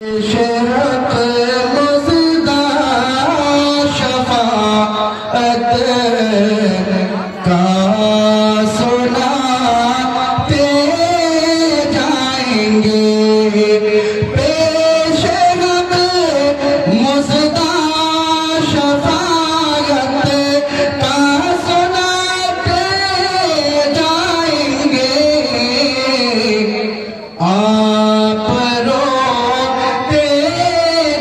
شرط مزدہ شفاعت کا سناتے جائیں گے پیش حق مزدہ شفاعت کا سناتے جائیں گے آپ روتے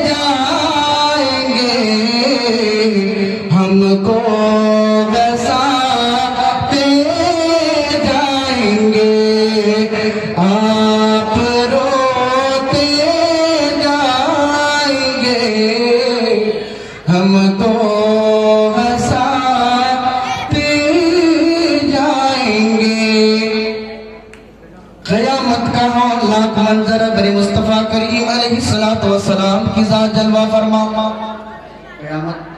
جائیں گے ہم کو وساتے جائیں گے آپ روتے جائیں گے ہم کو وساتے جائیں گے قیامت کا ہولناک منظر بر مصطفیٰ کریم علیہ السلام کی ذات جلوہ فرما قیامت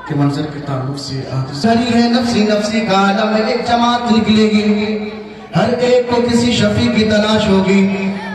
کے منظر کے تعلق سے سری ہے نفسی نفسی کا عالم میں ایک جماعت نکلے گی ہر ایک کو کسی شفیع کی تلاش ہوگی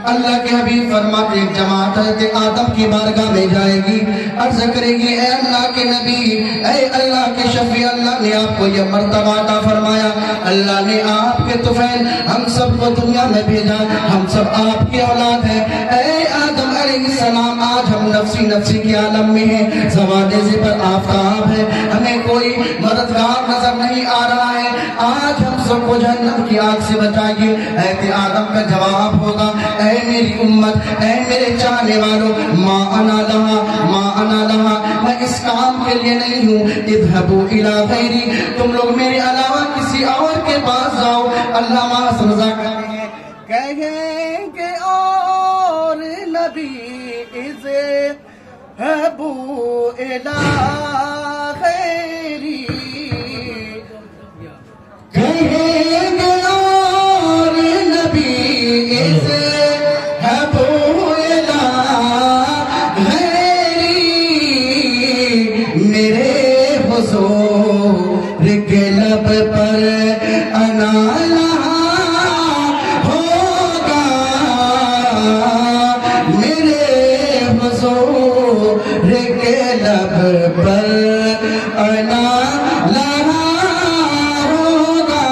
اللہ کے حبیب فرماتے ایک جماعت حضرت آدم کی بارگاہ میں جائے گی عرض کرے گی اے اللہ کے نبی اے اللہ کے شفیع اللہ نے آپ کو یہ مرتبہ عطا فرمایا اللہ نے آپ کے طفیل ہم سب کو دنیا میں بھیجا ہم سب آپ کی اولاد ہیں اے آدم علیہ السلام آج ہم نفسی نفسی کے عالم میں ہیں زوال زبر آفتاب ہے ہمیں کوئی مددگار نظر نہیں آ رہا ہے آج ہم سب کو جہنم کی آگ سے بچائیے اے آدم کا جواب ہوگا اے میری امت اے میرے چاہنے والوں ما انا لہا میں اس کام کے لیے نہیں ہوں اذهبوا الى غیری تم لوگ میرے علاوہ کسی اور کے پاس جاؤ اللہ معاذ رضا کہیں کہ اور نبی اذهبوا الى غیری کہیں کہ اور نبی حضور کے لب پر انا لہا ہوگا میرے حضور کے لب پر انا لہا ہوگا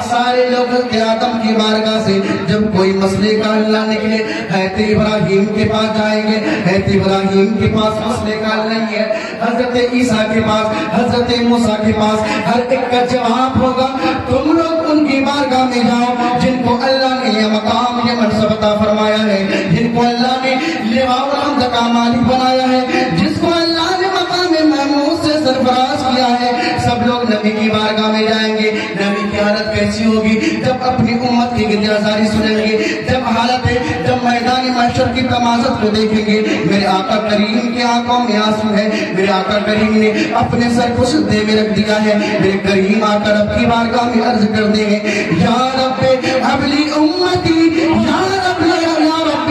سارے لوگ کے آدم کی بارگاہ سے جب کوئی مسئلے کا حل نہ نکلے حضرت ابراہیم کے پاس جائیں گے حضرت ابراہیم کے پاس مسئلے کا حل نہیں ہے حضرت عیسیٰ کے پاس حضرت موسیٰ کے پاس ہر ایک کا جواب ہوگا تم لوگ ان کی بارگاہ میں جاؤ جن کو اللہ نے یہ مقام یہ منصب عطا فرمایا ہے جن کو اللہ نے لواء الحمد کا مالک بنایا ہے جس کو اللہ نے مقام محمود سے سرفراز کیا ہے سب لوگ نبی کی بارگاہ میں جائیں گے نبی کی حالت کیسی ہوگی جب اپنی امت کی گریباں سنیں گے جب حالت ہے جب میدان محشر کی تمازت کو دیکھیں گے میرے آقا کریم کی آنکھوں میں آنسو ہے میرے آقا کریم نے اپنے سر کو سجدے میں رکھ دیا ہے میرے کریم آقا رب کی بارگاہ میں عرض کر دیں گے یا رب حبلی امتی یا رب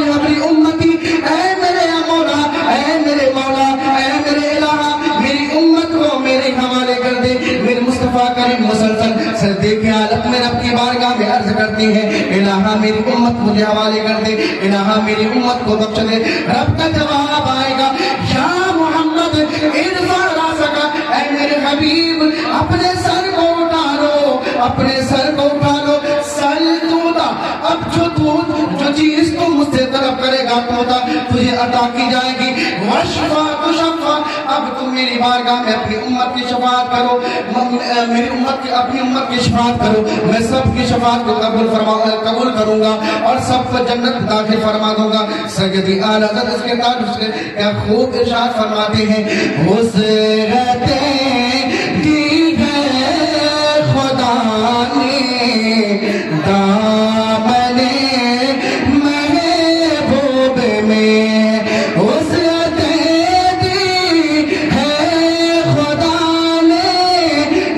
حبلی امتی اے میرے مولا اے میرے مولا اے میرے الہ میری امت کو میرے حوالے کر دے میرے مصطفیٰ کریم مسلسل سجدے کی حالت میں رب کی بارگاہ میں عرض کرتی ہے الہ میری امت مجھے حوالے کر دے الہ میری امت کو بخش دے رب کا جواب آئے گا یا محمد ارفع راسک اے میرے حبیب اپنے سر کو اٹھا لو اپنے سر کو اٹھا لو سل تودا اب جو چیز تم مجھ سے طلب کرے گا تودا تجھے عطا کی جائے گی وشفا تشفا اب تم میری بارگاہ میں اپنی امت کی شفاعت کرو میری امت کی اپنی امت کی شفاعت کرو میں سب کی شفاعت کو قبول کروں گا اور سب کو جنت داخل فرما دوں گا سیدی اعلیٰ حضرت اس کے تعلق سے کیا خوب ارشاد فرماتے ہیں وسعتیں دی ہے خدا نے دامن محبوب میں وسعتیں دی ہے خدا نے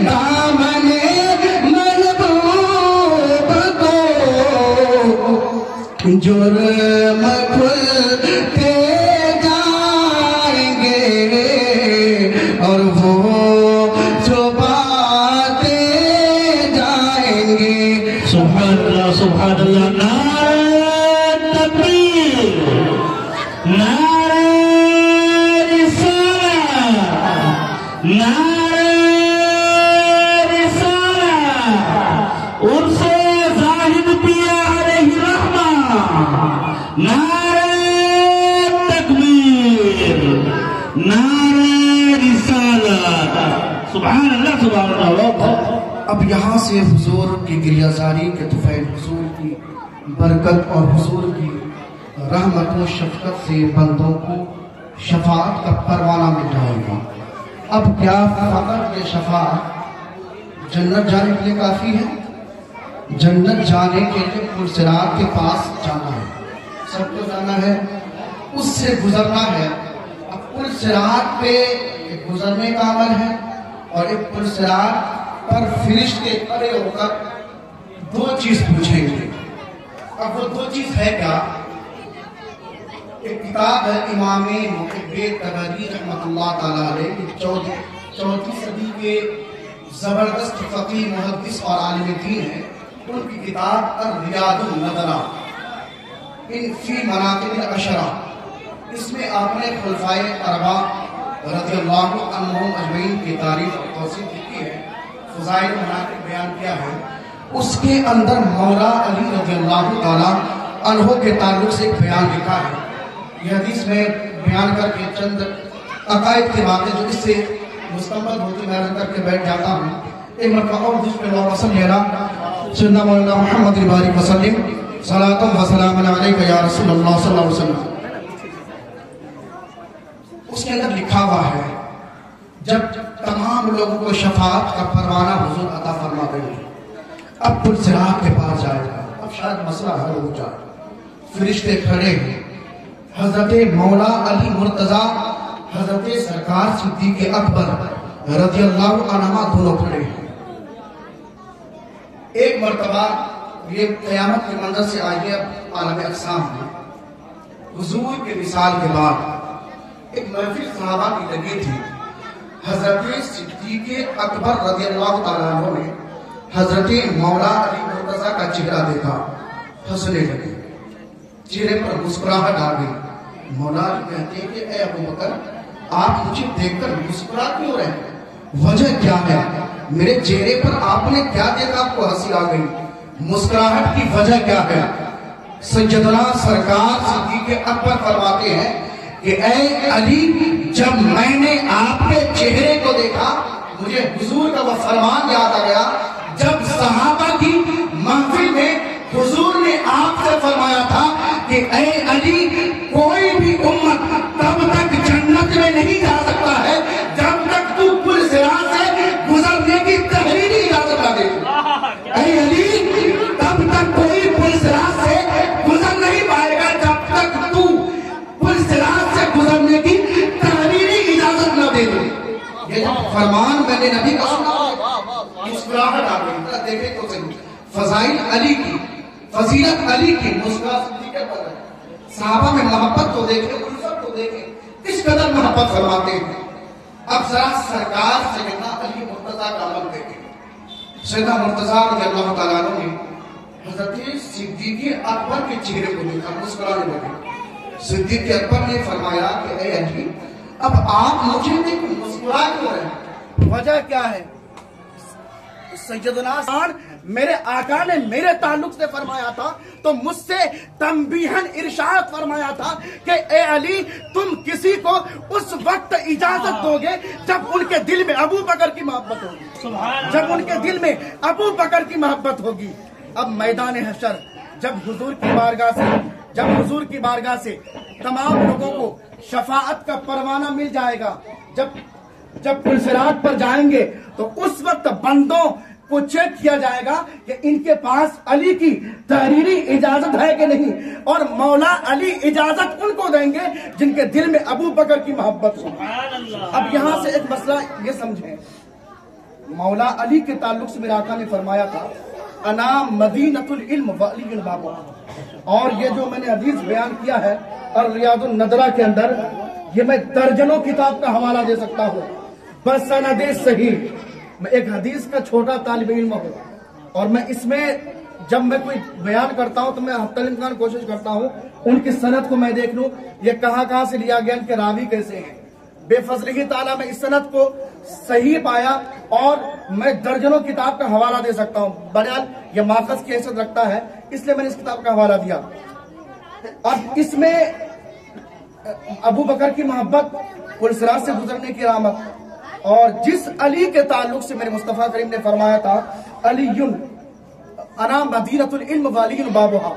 دامن محبوب کو جرم کھلتے جائیں گے اور وہ چھپاتے جائیں گے سبحان اللہ نعرہ تکبیر نعرہ رسالت، نعرہ رسالت، عرس زاہد پیا علیہ رحمہ، نعرہ تکبیر، نعرہ رسالت، سبحان اللہ سبحان اللہ۔ اب یہاں سے حضور کی گریہزاری کے طفیل، حضور کی برکت اور حضور کی رحمت و شفقت سے بندوں کو شفاعت کا پروانہ مل جائے گا۔ اب کیا فقط یہ شفاعت جنت جانے کے لیے کافی ہے؟ جنت جانے کے لیے پل صراط کے پاس جانا ہے، سب کو جانا ہے، اس سے گزرنا ہے۔ اب پل صراط پہ ایک گزرنے کا عمل ہے اور ایک پل صراط پر فرشتے کھڑے ہو کر دو چیز پوچھیں گے۔ اب وہ دو چیز ہے کیا؟ ایک کتاب ہے امام محب تبری رحمۃ اللہ تعالیٰ علیہ، چوتھی صدی کے زبردست فقیہ محدث اور عالم دین ہیں، ان کی کتاب الریاض النظرہ فی مناقب العشرہ، اس میں آپ نے خلفائے اربعہ رضی اللہ عنہم اجمعین کی تعریف اور توصیف کی ہے، فضائل و مناقب بیان کیا ہے۔ اس کے اندر مولا علی رضی اللہ تعالیٰ عنہ کے تعلق سے ایک بیان لکھا ہے۔ یہ حدیث میں بیان کر کے چند عقائد کی باتیں جو اس سے مستمد ہوتی میں کر کے بیٹھ جاتا ہوں۔ ایک مرتبہ اور دوسرے اللہ وسلم علیہ سیدنا مولانا محمد بارک وسلم صلاۃ و سلام علیکہ یا رسول اللہ صلی اللہ علیہ وسلم۔ اس کے اندر لکھا ہوا ہے جب تمام لوگوں کو شفاعت کا پروانہ حضور عطا فرما دیں گے، اب پل صراط کے پاس جائے گا، اب شاید مسئلہ حل ہو جائے، فرشتے کھڑے ہیں، حضرت مولا علی مرتضیٰ، حضرت سرکار صدیق اکبر رضی اللہ عنہما دونوں کھڑے ہیں۔ ایک مرتبہ یہ قیامت کے منظر سے آئیے اب عالم اقسام میں، حضور کے وصال کے بعد ایک محفل صحابہ کی لگی تھی، حضرت صدیق اکبر رضی اللہ تعالیٰ عنہ نے حضرت مولا علی مرتضیٰ کا چہرہ دیکھا، ہنسنے لگے، چہرے پر مسکراہٹ آ گئی۔ مولا علی کہتے ہیں کہ اے ابو بکر، آپ مجھے دیکھ کر مسکرا کیوں رہے ہیں؟ وجہ کیا ہے؟ میرے چہرے پر آپ نے کیا دیکھا آپ کو ہنسی آ گئی؟ مسکراہٹ کی وجہ کیا ہے؟ سیدنا سرکار صدیق اکبر فرماتے ہیں کہ اے علی، جب میں نے آپ کے چہرے کو دیکھا مجھے حضور کا وہ فرمان یاد آ گیا جب صحابہ کی محفل میں حضور نے آپ سے فرمایا تھا کہ اے علی، کوئی بھی امت تب تک جنت میں نہیں جا سکتا ہے جب تک تو پل صراط سے گزرنے کی تحریری اجازت نہ دے۔ اے علی، تب تک کوئی پل صراط سے گزر نہیں پائے گا جب تک تو پل صراط سے گزرنے کی تحریری اجازت نہ دے۔ یہ فرمان میں نے نبی کا سنا، مسکراہٹ آ گئی۔ دیکھیں تو صحیح، فضائل علی کی، فضیلت علی کی، مسکرا صدیق پر ہے۔ صحابہ میں محبت کو دیکھیں، الفت کو دیکھیں، کس قدر محبت فرماتے ہیں۔ اب ذرا سرکار سیدنا علی مرتضیٰ کا عمل دیکھیں۔ سیدنا مرتضیٰ رضی اللہ تعالیٰ عنہ نے حضرت صدیق اکبر کے چہرے کو دیکھا، مسکرانے لگے۔ صدیق اکبر نے فرمایا کہ اے علی، اب آپ مجھے دیکھ مسکرا کیوں رہے ہیں؟ وجہ کیا ہے؟ سیدنا میرے آقا نے میرے تعلق سے فرمایا تھا تو مجھ سے تنبیہاً ارشاد فرمایا تھا کہ اے علی، تم کسی کو اس وقت اجازت دو گے جب ان کے دل میں ابو بکر کی محبت ہوگی، جب ان کے دل میں ابو بکر کی محبت ہوگی۔ اب میدان حشر جب حضور کی بارگاہ سے تمام لوگوں کو شفاعت کا پروانہ مل جائے گا، جب پل صراط پر جائیں گے تو اس وقت بندوں کو چیک کیا جائے گا کہ ان کے پاس علی کی تحریری اجازت ہے کہ نہیں، اور مولا علی اجازت ان کو دیں گے جن کے دل میں ابو بکر کی محبت ہو۔ اب یہاں سے ایک مسئلہ یہ سمجھیں، مولا علی کے تعلق سے میرے آقا نے فرمایا تھا انا مدینۃ العلم وعلی الباب، اور یہ جو میں نے حدیث بیان کیا ہے اور ریاض النظرہ کے اندر، یہ میں درجنوں کتاب کا حوالہ دے سکتا ہوں بسند صحیح۔ میں ایک حدیث کا چھوٹا طالب علم ہوں اور میں اس میں جب میں کوئی بیان کرتا ہوں تو میں حتی الامکان کوشش کرتا ہوں ان کی سند کو میں دیکھ لوں یہ کہاں سے لیا گیا، ان کے راوی کیسے ہیں۔ بے فضلہ تعالیٰ میں اس سند کو صحیح پایا اور میں درجنوں کتاب کا حوالہ دے سکتا ہوں، بہرحال یہ ماخذ کی حیثیت رکھتا ہے اس لیے میں نے اس کتاب کا حوالہ دیا۔ اب اس میں ابو بکر کی محبت، پلسرات سے گزرنے کی علامت، اور جس علی کے تعلق سے میرے مصطفیٰ کریم نے فرمایا تھا علی انا مدینۃ العلم والی بابھا،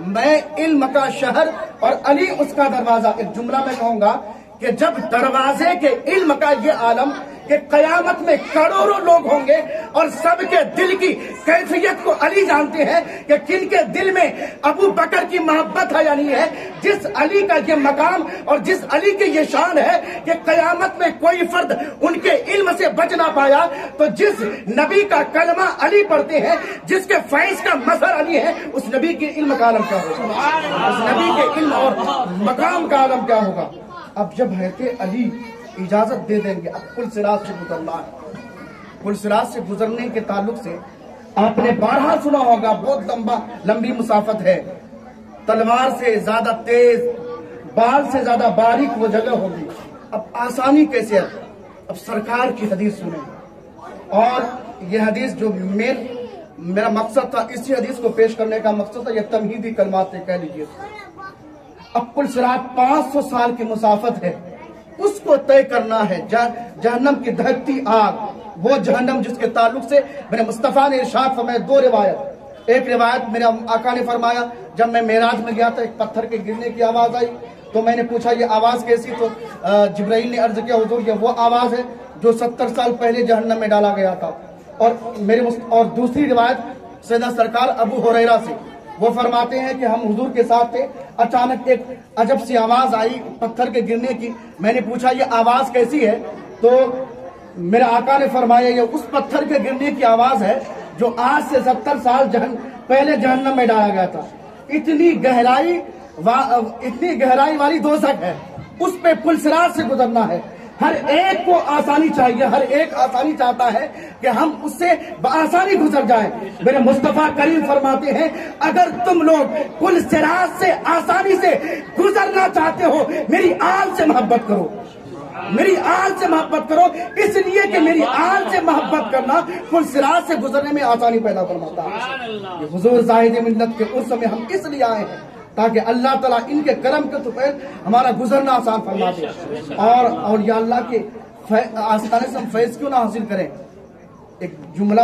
میں علم کا شہر اور علی اس کا دروازہ۔ ایک جملہ میں کہوں گا کہ جب دروازے کے علم کا یہ عالم کہ قیامت میں کروڑوں لوگ ہوں گے اور سب کے دل کی کیفیت کو علی جانتے ہیں کہ کن کے دل میں ابو بکر کی محبت ہے یا نہیں ہے، جس علی کا یہ مقام اور جس علی کی یہ شان ہے کہ قیامت میں کوئی فرد ان کے علم سے بچ نہ پایا، تو جس نبی کا کلمہ علی پڑھتے ہیں، جس کے فیض کا مظہر علی ہے، اس نبی کے علم کا عالم کیا ہوگا، اس نبی کے علم اور مقام کا عالم کیا ہوگا۔ اب جب ہے کہ علی اجازت دے دیں گے، اب پلسرات سے گزرنا ہے۔ پلسرات سے گزرنے کے تعلق سے آپ نے بارہا سنا ہوگا، بہت لمبی مسافت ہے، تلوار سے زیادہ تیز، بال سے زیادہ باریک وہ جگہ ہوگی۔ اب آسانی کیسے ہے؟ اب سرکار کی حدیث سنیں، اور یہ حدیث جو میرا مقصد تھا، اسی حدیث کو پیش کرنے کا مقصد تھا، یہ تمہیدی کلمات سے کہہ لیجیے۔ اب پلسرات 500 سال کی مسافت ہے، اس کو طے کرنا ہے۔ جہنم کی دہکتی آگ، وہ جہنم جس کے تعلق سے میرے مصطفیٰ نے ارشاد فرمایا، دو روایت۔ ایک روایت میرے آقا نے فرمایا جب میں معراج میں گیا تھا، ایک پتھر کے گرنے کی آواز آئی، تو میں نے پوچھا یہ آواز کیسی، تو جبرائیل نے عرض کیا حضور یہ وہ آواز ہے جو 70 سال پہلے جہنم میں ڈالا گیا تھا۔ اور دوسری روایت سیدنا سرکار ابو ہریرہ سے، وہ فرماتے ہیں کہ ہم حضور کے ساتھ تھے، اچانک ایک عجب سی آواز آئی پتھر کے گرنے کی، میں نے پوچھا یہ آواز کیسی ہے، تو میرے آقا نے فرمایا یہ اس پتھر کے گرنے کی آواز ہے جو آج سے 70 سال پہلے جہنم میں ڈالا گیا تھا۔ اتنی گہرائی والی دوزخ ہے، اس پہ پلسرات سے گزرنا ہے۔ ہر ایک کو آسانی چاہیے، ہر ایک آسانی چاہتا ہے کہ ہم اس سے بآسانی گزر جائیں۔ میرے مصطفیٰ کریم فرماتے ہیں اگر تم لوگ پلسرات سے آسانی سے گزرنا چاہتے ہو، میری آل سے محبت کرو، میری آل سے محبت کرو، اس لیے کہ میری آل سے محبت کرنا پلسرات سے گزرنے میں آسانی پیدا فرماتا ہے۔ حضور زاہد ملت کے عرص میں ہم اس لیے آئے ہیں تاکہ اللہ تعالیٰ ان کے کرم کے طور ہمارا گزرنا آسان فرما دے، اور یا اللہ کے آستانے سے ہم فیض کیوں نہ حاصل کریں۔ ایک جملہ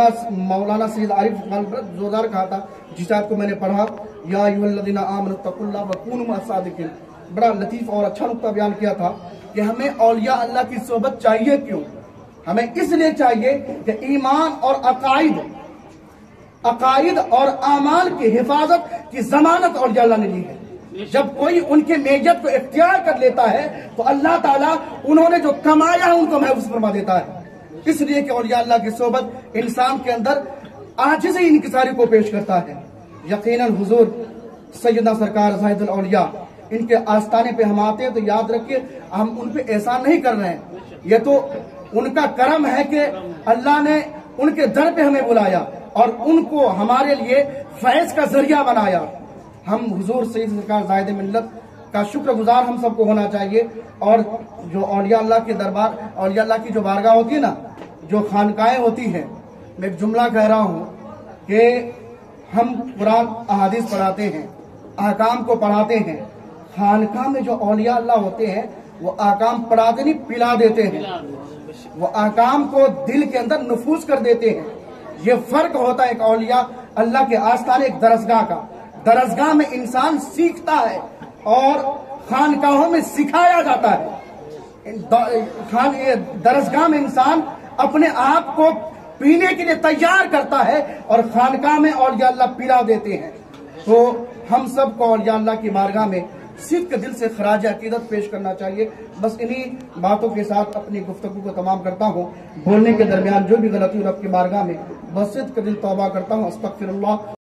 مولانا سید عارف زوردار کہا تھا، جس آیت کو میں نے پڑھا، یا ایھا الذین آمنوا اتقوا اللہ وکونوا مع الصادقین، بڑا لطیف اور اچھا نقطہ بیان کیا تھا کہ ہمیں اولیاء اللہ کی صحبت چاہیے کیوں؟ ہمیں اس لیے چاہیے کہ ایمان اور عقائد اور اعمال کی حفاظت کی ضمانت اولیاء اللہ نے لی ہے۔ جب کوئی ان کے میت کو اختیار کر لیتا ہے تو اللہ تعالیٰ انہوں نے جو کمایا ہے ان کو محفوظ فرما دیتا ہے۔ اس لیے کہ اولیاء اللہ کی صحبت انسان کے اندر عاجزی انکساری کو پیش کرتا ہے۔ یقیناً حضور سیدنا سرکار زاہد الاولیاء ان کے آستانے پہ ہم آتے ہیں تو یاد رکھیے ہم ان پہ احسان نہیں کر رہے ہیں، یہ تو ان کا کرم ہے کہ اللہ نے ان کے در پہ ہمیں بلایا اور ان کو ہمارے لیے فیض کا ذریعہ بنایا۔ ہم حضور سید سرکار زاہد ملت کا شکر گزار ہم سب کو ہونا چاہیے، اور جو اولیاء اللہ کے دربار، اولیاء اللہ کی جو بارگاہ ہوتی ہے نا، جو خانقاہیں ہوتی ہیں، میں ایک جملہ کہہ رہا ہوں کہ ہم قرآن احادیث پڑھاتے ہیں، احکام کو پڑھاتے ہیں، خانقاہ میں جو اولیاء اللہ ہوتے ہیں وہ احکام پڑھاتے نہیں، پلا دیتے ہیں، وہ احکام کو دل کے اندر نفوذ کر دیتے ہیں۔ یہ فرق ہوتا ہے ایک اولیاء اللہ کے آستانے ایک درسگاہ کا۔ درسگاہ میں انسان سیکھتا ہے اور خانقاہوں میں سکھایا جاتا ہے۔ درسگاہ میں انسان اپنے آپ کو پینے کے لیے تیار کرتا ہے اور خانقاہ میں اولیاء اللہ پلا دیتے ہیں۔ تو ہم سب کو اولیاء اللہ کی بارگاہ میں صدق دل سے خراج عقیدت پیش کرنا چاہیے۔ بس انہی باتوں کے ساتھ اپنی گفتگو کو تمام کرتا ہوں۔ بولنے کے درمیان جو بھی غلطی رب کی بارگاہ میں بس صدق دل توبہ کرتا ہوں، استغفر اللہ۔